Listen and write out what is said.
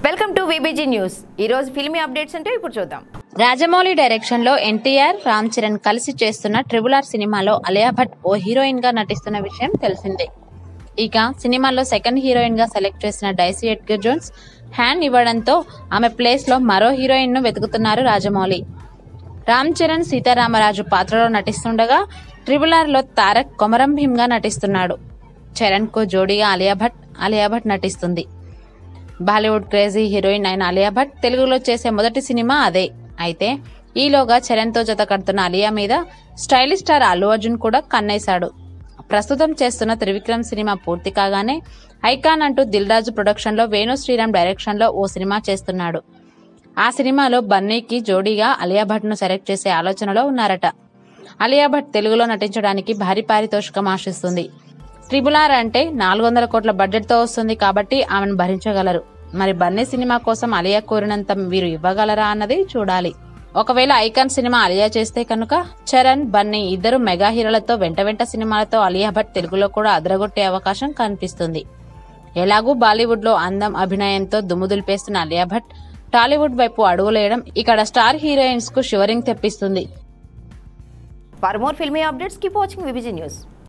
Welcome to VBG news. ఈ రోజు filmy updates అంటే ఇప్పుడు చూద్దాం. రాజమౌళి డైరెక్షన్ లో ఎన్టీఆర్, రామ్ చరణ్ కలిసి చేస్తున్న RRR సినిమాలో అలియా భట్ ఓ హీరోయిన్ గా నటిస్తున్న విషయం తెలిసిందే. ఇక సినిమాలో సెకండ్ హీరోయిన్ గా సెలెక్ట్ చేసిన డైసీ ఎడ్గర్ జోన్స్ హ్యాండ్ ఇవ్వడంతో ఆమె ప్లేస్ లో మరో హీరోయిన్ ను వెతుకుతున్నారు రాజమౌళి. రామ్ చరణ్ సీతారామరాజు పాత్రలో నటిస్తుండగా RRR లో తారక్ కొమరం భీమ్ గా నటిస్తున్నాడు. చరణ్ కు జోడీగా అలియా భట్ నటిస్తుంది. బాలీవుడ్ క్రేజీ హీరోయిన్ అయిన అలియా భట్ తెలుగులో చేసే మొదటి సినిమా అదే. అయితే ఈలోగా చరణ్ తో జత కడుతున్న అలియా మీద స్టైలిష్ స్టార్ అల్లు అర్జున్ కూడా కన్నేశాడు. ప్రస్తుతం చేస్తున్న త్రివిక్రమ్ సినిమా పూర్తి కాగానే ఐకాన్ అంటూ దిల్ రాజు ప్రొడక్షన్ లో వేణు శ్రీరామ్ డైరెక్షన్ లో ఓ సినిమా చేస్తున్నాడు. ఆ సినిమాలో బన్నీకి జోడీగా అలియా భట్ ను సెలెక్ట్ చేసే ఆలోచనలో ఉన్నారట. అలియా భట్ తెలుగులో నటించడానికి భారీ పారితోషికం ఆశిస్తుంది. RRR అంటే 400 కోట్ల బడ్జెట్ తో వస్తుంది కాబట్టి ఆమెను భరించగలరు. మరి బన్నీ సినిమా కోసం అలియా కోరినంత వీరు ఇవ్వగలరా అన్నది చూడాలి. ఒకవేళ ఐకాన్ సినిమా అలియా చేస్తే కనుక చరణ్, బన్నీ ఇద్దరు మెగా హీరోలతో వెంట సినిమాలతో అలియా భట్ తెలుగులో కూడా అదరగొట్టే అవకాశం కనిపిస్తుంది. ఎలాగూ బాలీవుడ్ లో అందం, అభినయంతో దుమ్ము దులిపేస్తున్న అలియా భట్ టాలీవుడ్ వైపు అడుగులేయడం ఇక్కడ స్టార్ హీరోయిన్స్ కు షివరింగ్ తెప్పిస్తుంది. For more filmy updates keep watching VBG news.